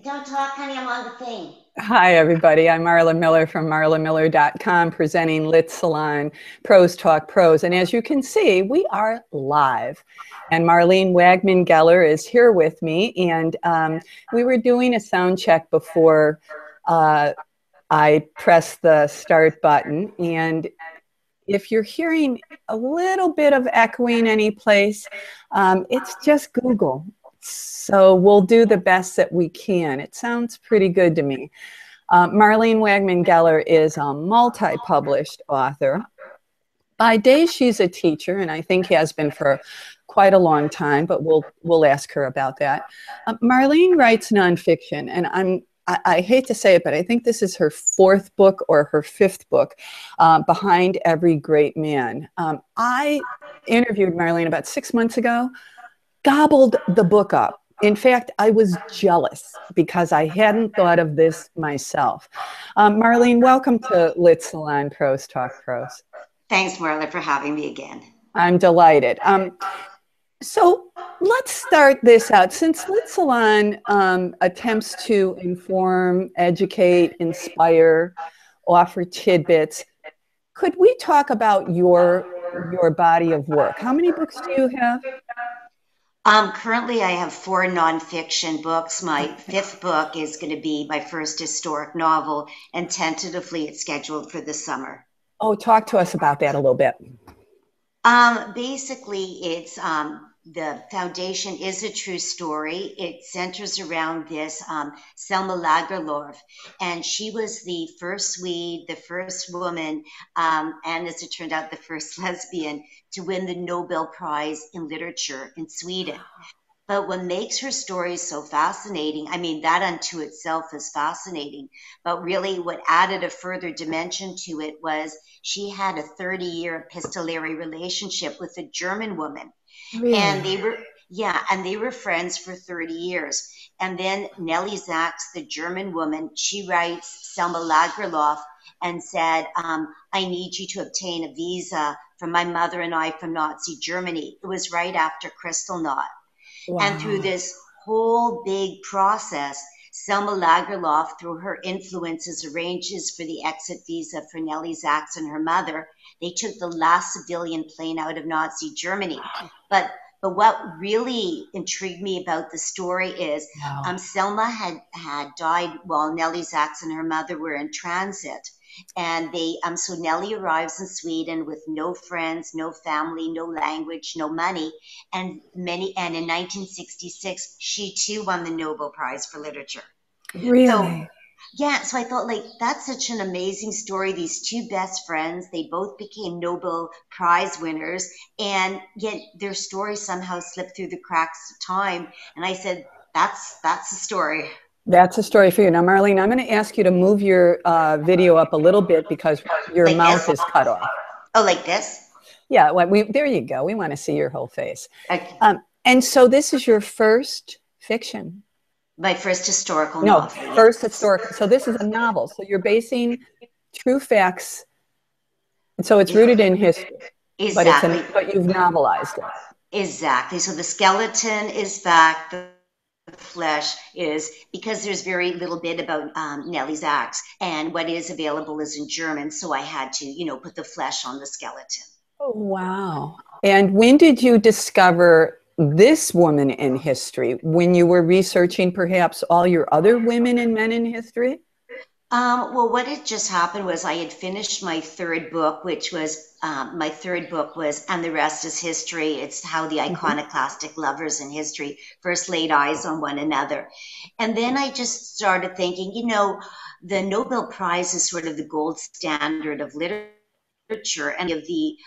Don't talk, honey. I'm on the thing. Hi, everybody. I'm Marla Miller from MarleneWagmanGeller.com presenting LitSalon Prose Talk Prose. And as you can see, we are live. And MarleneWagmanGeller is here with me. And we were doing a sound check before I pressed the start button. And if you're hearing a little bit of echoing any place, it's just Google. So we'll do the best that we can. It sounds pretty good to me. MarleneWagmanGeller is a multi-published author. By day, she's a teacher, and I think has been for quite a long time, but we'll ask her about that. Marlene writes nonfiction, and I hate to say it, but I think this is her fourth book or her fifth book, Behind Every Great Man. I interviewed Marlene about 6 months ago, gobbled the book up. In fact, I was jealous because I hadn't thought of this myself. Marlene, welcome to LitSalon Prose Talk Prose. Thanks, Marla, for having me again. I'm delighted. So let's start this out. Since LitSalon attempts to inform, educate, inspire, offer tidbits, could we talk about your body of work? How many books do you have? Currently, I have 4 nonfiction books. My fifth book is going to be my first historic novel, and tentatively it's scheduled for the summer. Oh, talk to us about that a little bit. Basically, it's the foundation is a true story. It centers around this Selma Lagerlöf, and she was the first Swede, the first woman, and as it turned out, the first lesbian to win the Nobel Prize in Literature in Sweden. But what makes her story so fascinating, I mean, that unto itself is fascinating, but really what added a further dimension to it was she had a 30-year epistolary relationship with a German woman. Really? And they were friends for 30 years. And then Nelly Sachs, the German woman, she writes Selma Lagerlöf and said, I need you to obtain a visa for my mother and I from Nazi Germany. It was right after Kristallnacht. Wow. And through this whole big process, Selma Lagerlöf, through her influences, arranges for the exit visa for Nelly Sachs and her mother. They took the last civilian plane out of Nazi Germany. But what really intrigued me about the story is Selma had died while Nelly Sachs and her mother were in transit. And so Nelly arrives in Sweden with no friends, no family, no language, no money. And in 1966, she too won the Nobel Prize for Literature. Really? So I thought, like, that's such an amazing story. These two best friends, they both became Nobel Prize winners, and yet their story somehow slipped through the cracks of time. And I said, that's a story. That's a story for you. Now, Marlene, I'm going to ask you to move your video up a little bit because your Like mouth this? is cut off. Oh, like this? Yeah, well, there you go. We want to see your whole face. Okay. And so this is your first fiction? My first historical No, novel. first historical. So this is a novel. So you're basing true facts. So it's rooted in history. Exactly. But you've novelized it. Exactly. So the skeleton is fact. The flesh is, because there's very little bit about Nelly Sachs, and what is available is in German. So I had to, put the flesh on the skeleton. Oh, wow. And when did you discover this woman in history? When you were researching perhaps all your other women and men in history? Well, what had just happened was I had finished my third book, which was And the Rest is History. It's how the iconoclastic lovers in history first laid eyes on one another. And then I just started thinking, the Nobel Prize is sort of the gold standard of literature and of the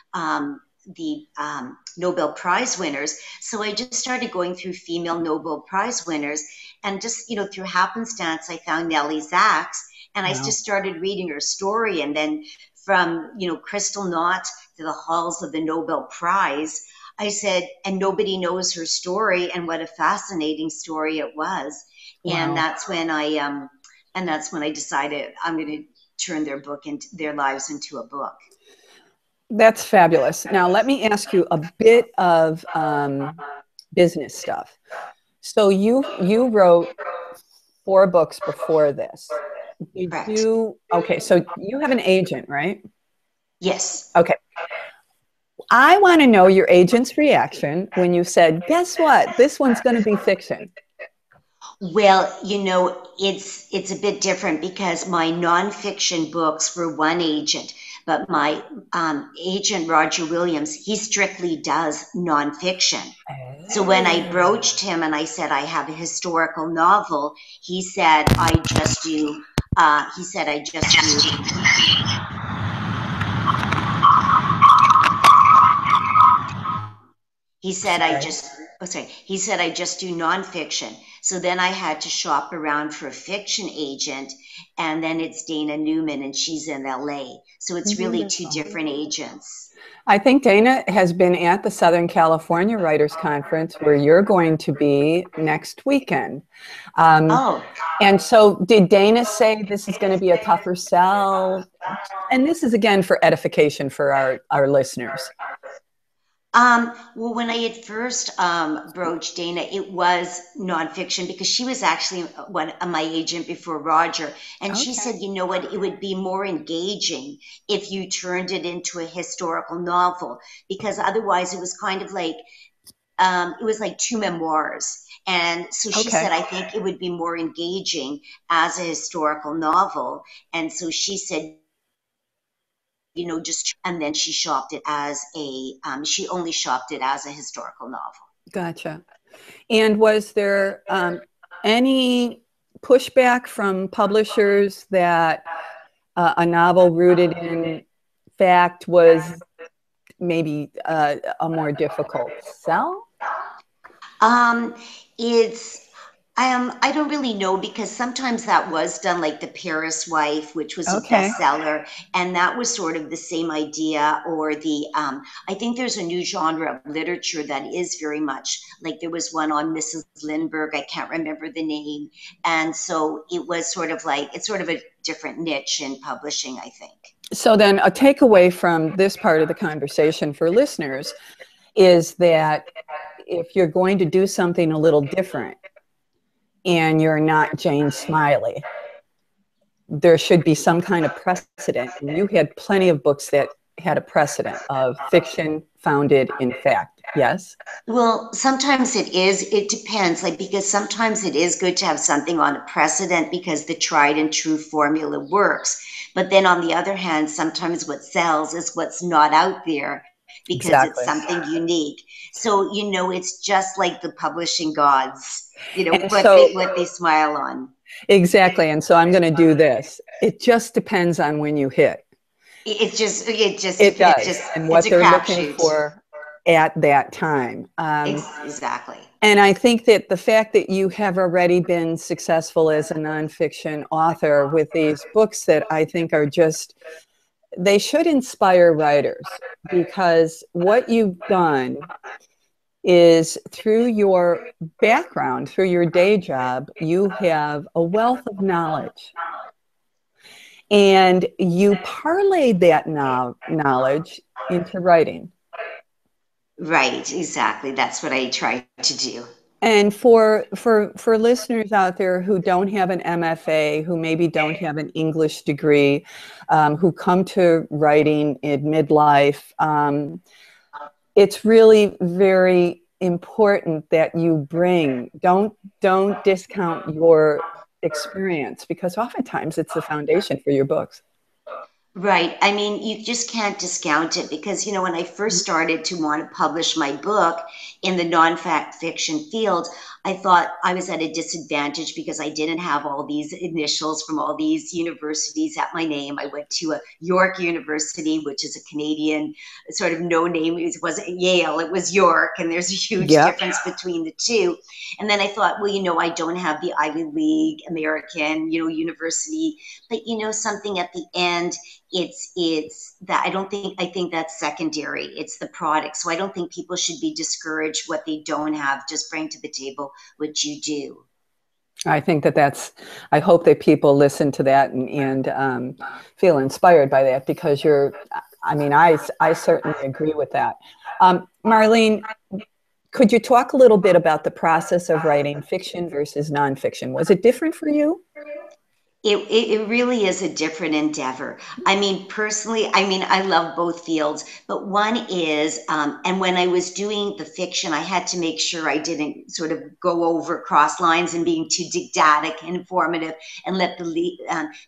Nobel Prize winners. So I just started going through female Nobel Prize winners, and just, through happenstance, I found Nelly Sachs. And I just started reading her story. And then from, Kristallnacht to the halls of the Nobel Prize, I said, and nobody knows her story, and what a fascinating story it was. Wow. And that's when I decided I'm going to turn their lives into a book. That's fabulous. Now, let me ask you a bit of business stuff. So you wrote 4 books before this. Did Correct. you, okay, so you have an agent, right? Yes. Okay. I want to know your agent's reaction when you said, guess what? This one's going to be fiction. Well, it's a bit different because my nonfiction books were one agent, but my agent, Roger Williams, he strictly does nonfiction. So when I broached him and I said I have a historical novel, he said I just do. He said I just do. He said I just. Oh, sorry. He said I just do nonfiction. So then I had to shop around for a fiction agent, and then it's Dana Newman, and she's in LA. So it's really 2 different agents. I think Dana has been at the Southern California Writers Conference where you're going to be next weekend. And so did Dana say this is going to be a tougher sell? And this is, again, for edification for our listeners. Well, when I had first broached Dana, it was nonfiction because she was actually my agent before Roger. And she said, you know what, it would be more engaging if you turned it into a historical novel, because otherwise it was kind of like, it was like 2 memoirs. And so she said, I think it would be more engaging as a historical novel. And so she said, and then she shopped it as she only shopped it as a historical novel. Gotcha. And was there any pushback from publishers that a novel rooted in fact was maybe a more difficult sell? I don't really know, because sometimes that was done, like The Paris Wife, which was a bestseller, and that was sort of the same idea. Or I think there's a new genre of literature that is very much like, there was one on Mrs. Lindbergh, I can't remember the name, and so it was sort of like, it's sort of a different niche in publishing, I think. So then a takeaway from this part of the conversation for listeners is that if you're going to do something a little different, and you're not Jane Smiley, there should be some kind of precedent. And you had plenty of books that had a precedent of fiction founded in fact. Yes? Well, sometimes it depends, like, because sometimes it is good to have something on a precedent because the tried and true formula works. But then on the other hand, sometimes what sells is what's not out there, because it's something unique. So, it's just like the publishing gods, what they smile on. Exactly. And so I'm going to do this. It just depends on when you hit. It does. And what they're looking for at that time. Exactly. And I think that the fact that you have already been successful as a nonfiction author with these books that I think are just, they should inspire writers, because what you've done is, through your background, through your day job, you have a wealth of knowledge. And you parlayed that knowledge into writing. Right, exactly. That's what I try to do. And for listeners out there who don't have an MFA, who maybe don't have an English degree, who come to writing in midlife, it's really very important that you don't discount your experience, because oftentimes it's the foundation for your books. Right. I mean, you just can't discount it, because, when I first started to want to publish my book in the non-fiction field, I thought I was at a disadvantage because I didn't have all these initials from all these universities at my name. I went to a York University, which is a Canadian sort of no name. It wasn't Yale, it was York. And there's a huge difference between the two. And then I thought, well, I don't have the Ivy League American, university, but something at the end, it's that I think that's secondary. It's the product. So I don't think people should be discouraged what they don't have. Just bring to the table what you do. I think I hope that people listen to that and feel inspired by that, because I certainly agree with that. Marlene, Could you talk a little bit about the process of writing fiction versus nonfiction? Was it different for you? It really is a different endeavor. I mean, personally, I mean, I love both fields, but one is, and when I was doing the fiction, I had to make sure I didn't sort of go over cross lines and being too didactic and informative and let the lead,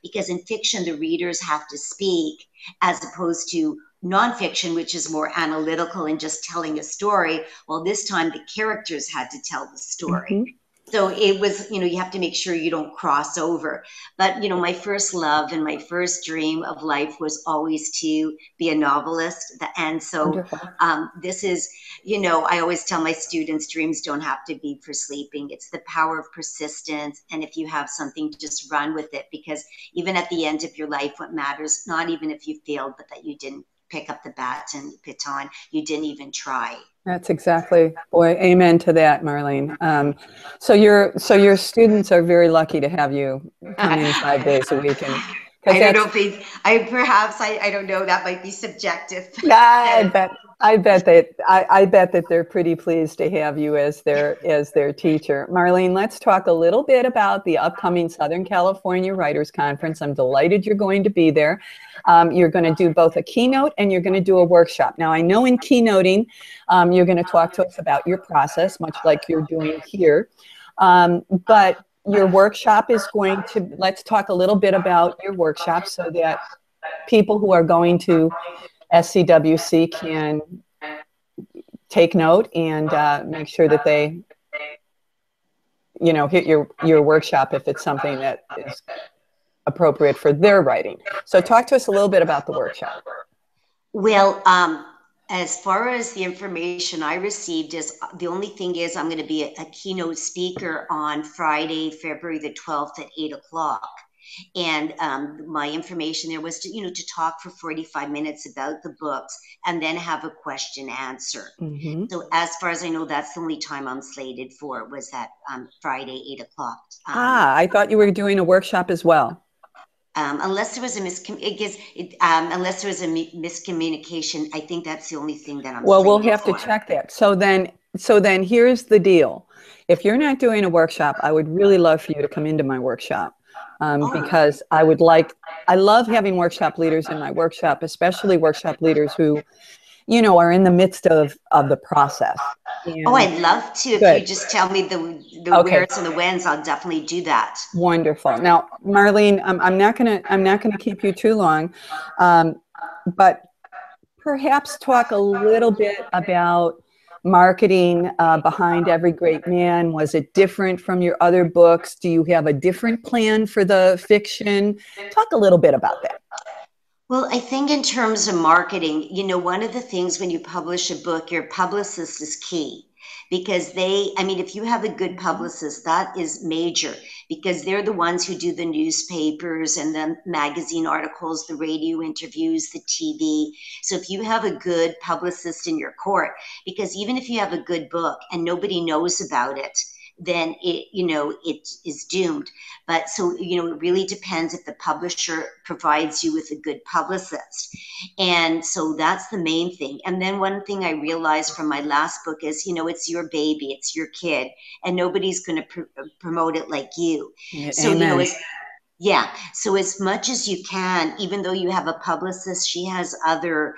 because in fiction, the readers have to speak as opposed to nonfiction, which is more analytical and just telling a story. Well, this time the characters had to tell the story. Mm-hmm. So it was, you have to make sure you don't cross over. But, my first love and my first dream of life was always to be a novelist. And so this is, I always tell my students, dreams don't have to be for sleeping. It's the power of persistence. And if you have something, just run with it. Because even at the end of your life, what matters, not even if you failed, but that you didn't pick up the baton, you didn't even try. That's exactly, boy, amen to that, Marlene. So your students are very lucky to have you come in 5 days a week, and I don't know if I don't know, that might be subjective. Yeah, I bet that they're pretty pleased to have you as their teacher. Marlene, let's talk a little bit about the upcoming Southern California Writers Conference. I'm delighted you're going to be there. You're going to do both a keynote and you're going to do a workshop. Now, I know in keynoting, you're going to talk to us about your process, much like you're doing here. But your workshop is going to, let's talk a little bit about your workshop so that people who are going to SCWC can take note and make sure that they, hit your workshop if it's something that is appropriate for their writing. So talk to us a little bit about the workshop. Well, as far as the information I received is, the only thing is I'm going to be a keynote speaker on Friday, February the 12th at 8 o'clock. And my information there was to talk for 45 minutes about the books and then have a question answer. Mm-hmm. So as far as I know, that's the only time I'm slated for, was that Friday, 8 o'clock. I thought you were doing a workshop as well. Unless there was a miscommunication, I think that's the only thing that I'm. Well, we'll have to check that. So then here's the deal. If you're not doing a workshop, I would really love for you to come into my workshop. Because I love having workshop leaders in my workshop, especially workshop leaders who, are in the midst of the process. And I'd love to. If you just tell me the wheres and the whens, I'll definitely do that. Wonderful. Now, Marlene, I'm not gonna keep you too long, but perhaps talk a little bit about marketing behind Every Great Man. Was it different from your other books? Do you have a different plan for the fiction? Talk a little bit about that. Well, I think in terms of marketing, one of the things when you publish a book, your publicist is key, because if you have a good publicist, that is major, because they're the ones who do the newspapers and the magazine articles, the radio interviews, the TV. So if you have a good publicist in your court, because even if you have a good book and nobody knows about it, then it is doomed. But so, it really depends if the publisher provides you with a good publicist. And so that's the main thing. And then one thing I realized from my last book is, it's your baby, it's your kid, and nobody's going to promote it like you. Yeah, so, amen. So as much as you can, even though you have a publicist, she has other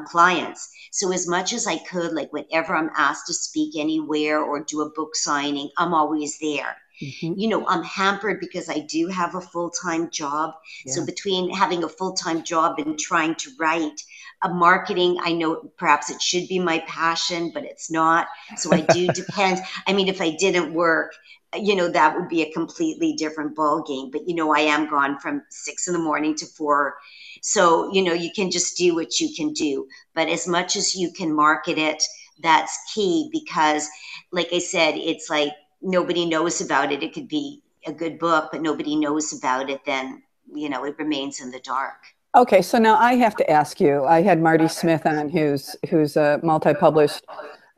clients. So as much as I could, like whenever I'm asked to speak anywhere or do a book signing, I'm always there. Mm-hmm. I'm hampered because I do have a full-time job. Yeah. So between having a full-time job and trying to write, marketing, I know perhaps it should be my passion, but it's not. So I do depend. If I didn't work, that would be a completely different ball game. But, I am gone from 6 a.m. to 4. So, you can just do what you can do. But as much as you can market it, that's key, because like I said, it's like nobody knows about it. It could be a good book, but nobody knows about it. Then, it remains in the dark. Okay. So now I have to ask you, I had Marty Smith on, who's a multi-published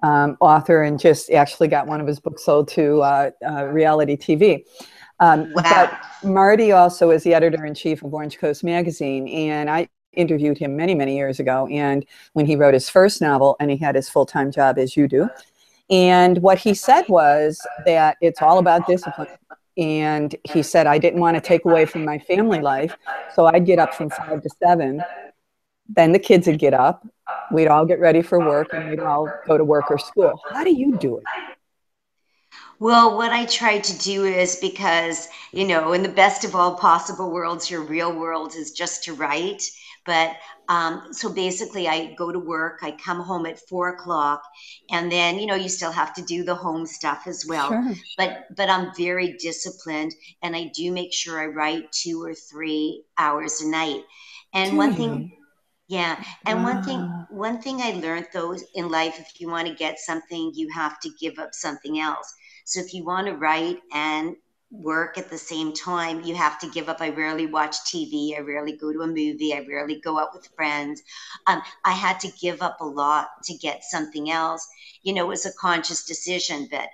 author and just actually got one of his books sold to reality TV. Wow. But Marty also is the editor-in-chief of Orange Coast Magazine, and I interviewed him many, many years ago, and when he wrote his first novel, and he had his full-time job as you do, And what he said was that it's all about discipline. And he said, I didn't want to take away from my family life. So I'd get up from 5 to 7. Then the kids would get up. We'd all get ready for work and we'd all go to work or school. How do you do it? Well, what I try to do is because, in the best of all possible worlds, your real world is just to write. But so basically, I go to work, I come home at 4 o'clock, and then, you still have to do the home stuff as well. Sure. But I'm very disciplined, and I do make sure I write 2 or 3 hours a night. And Do one you? thing, yeah, and Wow. one thing I learned though in life, if you want to get something, you have to give up something else. So if you want to write and work at the same time, you have to give up. I rarely watch TV. I rarely go to a movie. I rarely go out with friends. I had to give up a lot to get something else. It was a conscious decision, but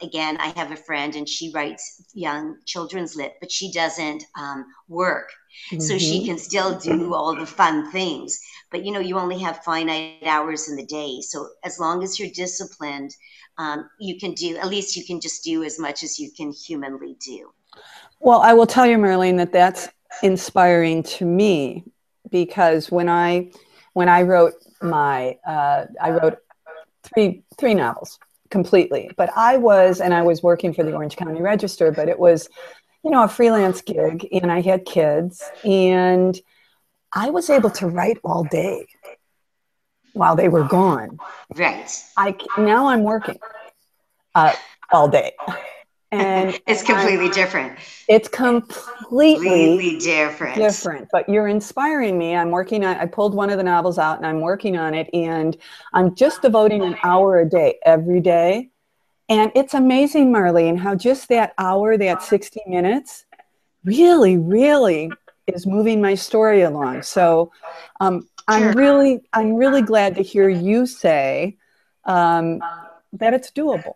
again, I have a friend and she writes young children's lit, but she doesn't work. So she Mm-hmm. can still do all the fun things. But you only have finite hours in the day. So as long as you're disciplined, you can do, at least you can just do as much as you can humanly do. Well, I will tell you, Marlene, that that's inspiring to me because when I wrote I wrote three novels completely, but I was working for the Orange County Register, but it was, a freelance gig, and I had kids, and I was able to write all day while they were gone. Right. Now I'm working uh, all day, and It's completely different. it's completely Completely different. different. But you're inspiring me. I pulled one of the novels out and I'm working on it, and I'm just devoting an hour a day every day. And it's amazing, Marlene, how just that hour, that 60 minutes, really, really is moving my story along. So Sure. I'm really glad to hear you say that it's doable.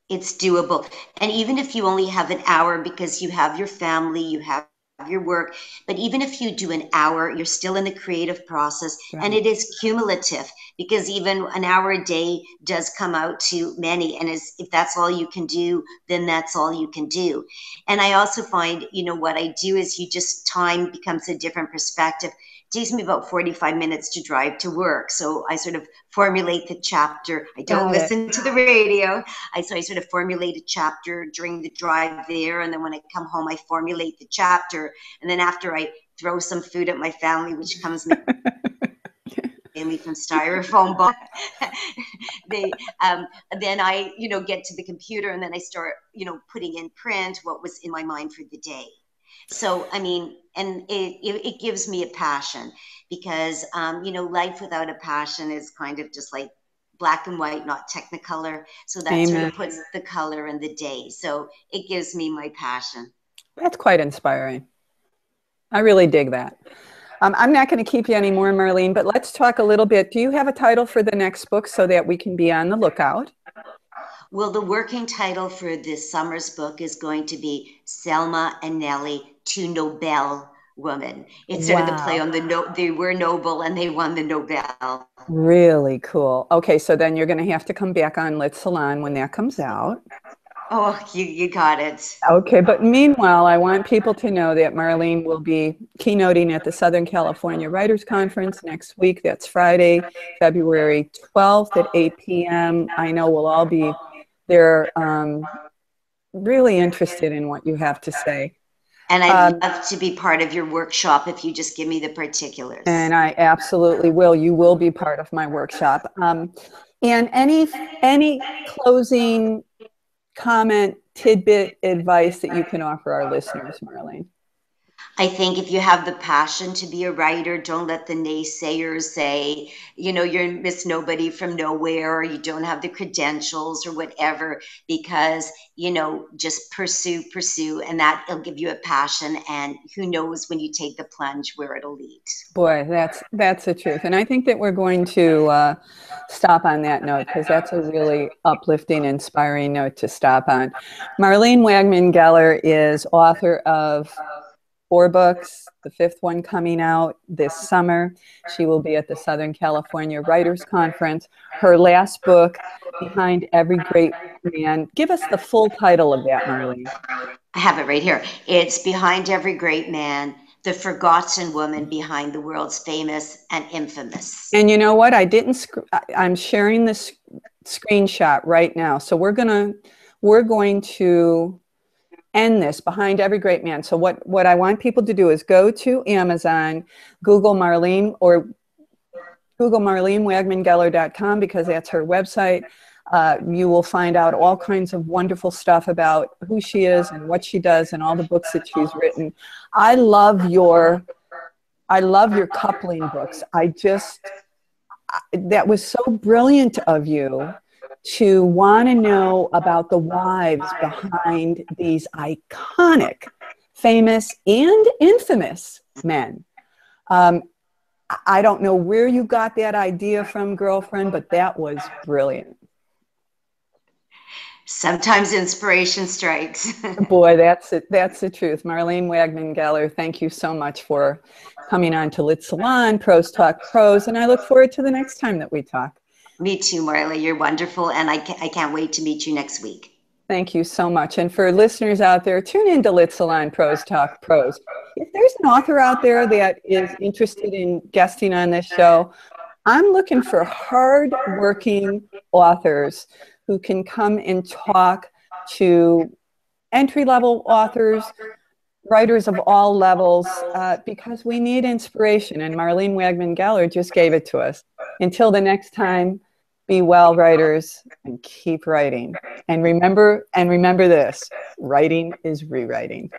It's doable. And even if you only have an hour because you have your family, you have your work, but even if you do an hour, you're still in the creative process, and Right. it is cumulative because even an hour a day does come out to many. And if that's all you can do, then that's all you can do. And I also find, what I do is time becomes a different perspective. It takes me about 45 minutes to drive to work. So I sort of formulate the chapter. I don't Got it. listen to the radio. So I sort of formulate a chapter during the drive there, and then when I come home, I formulate the chapter, and then after I throw some food at my family, which comes mainly from styrofoam box. they then I get to the computer, and then I start putting in print what was in my mind for the day. So I mean, and it gives me a passion because life without a passion is kind of just like black and white, not technicolor. So that sort Amen. of puts the color in the day. So it gives me my passion. That's quite inspiring. I really dig that. I'm not going to keep you anymore, Marlene, but let's talk a little bit. Do you have a title for the next book so that we can be on the lookout? Well, the working title for this summer's book is going to be Selma and Nellie, Two Nobel Women. It's sort of the play Wow. on they were noble and they won the Nobel. Really cool. Okay, so then you're going to have to come back on LitSalon when that comes out. Oh, you got it. Okay, but meanwhile, I want people to know that Marlene will be keynoting at the Southern California Writers Conference next week. That's Friday, February 12th at 8 p.m. I know we'll all be there, really interested in what you have to say. And I'd love to be part of your workshop if you just give me the particulars. And I absolutely will. You will be part of my workshop. And any closing comment, tidbit, advice that you can offer our listeners, Marlene? I think if you have the passion to be a writer, don't let the naysayers say, you're Miss Nobody from nowhere, or you don't have the credentials or whatever, because, just pursue, and that'll give you a passion. And who knows when you take the plunge where it'll lead. Boy, that's the truth. And I think that we're going to stop on that note because that's a really uplifting, inspiring note to stop on. MarleneWagmanGeller is author of 4 books, the 5th one coming out this summer. She will be at the Southern California Writers Conference. Her last book, Behind Every Great Man. Give us the full title of that, Marlene. I have it right here. It's Behind Every Great Man, the Forgotten Woman Behind the World's Famous and Infamous. And you know what? I'm sharing this screenshot right now. So we're going to end this, Behind Every Great Man. So what I want people to do is go to Amazon, Google Marlene, or Google MarleneWagmanGeller.com, because that's her website. You will find out all kinds of wonderful stuff about who she is and what she does and all the books that she's written. I love your coupling books. That was so brilliant of you to want to know about the wives behind these iconic, famous, and infamous men. I don't know where you got that idea from, girlfriend, but that was brilliant. Sometimes inspiration strikes. Boy, that's it. That's the truth. MarleneWagmanGeller, thank you so much for coming on to LitSalon, Prose Talk Prose, and I look forward to the next time that we talk. Me too, Marla. You're wonderful, and I can't wait to meet you next week. Thank you so much. And for listeners out there, tune into LitSalon, Prose Talk Prose. If there's an author out there that is interested in guesting on this show, I'm looking for hard-working authors who can come and talk to entry-level authors, writers of all levels, because we need inspiration, and MarleneWagmanGeller just gave it to us. Until the next time, be well, writers, and keep writing. And remember this, writing is rewriting.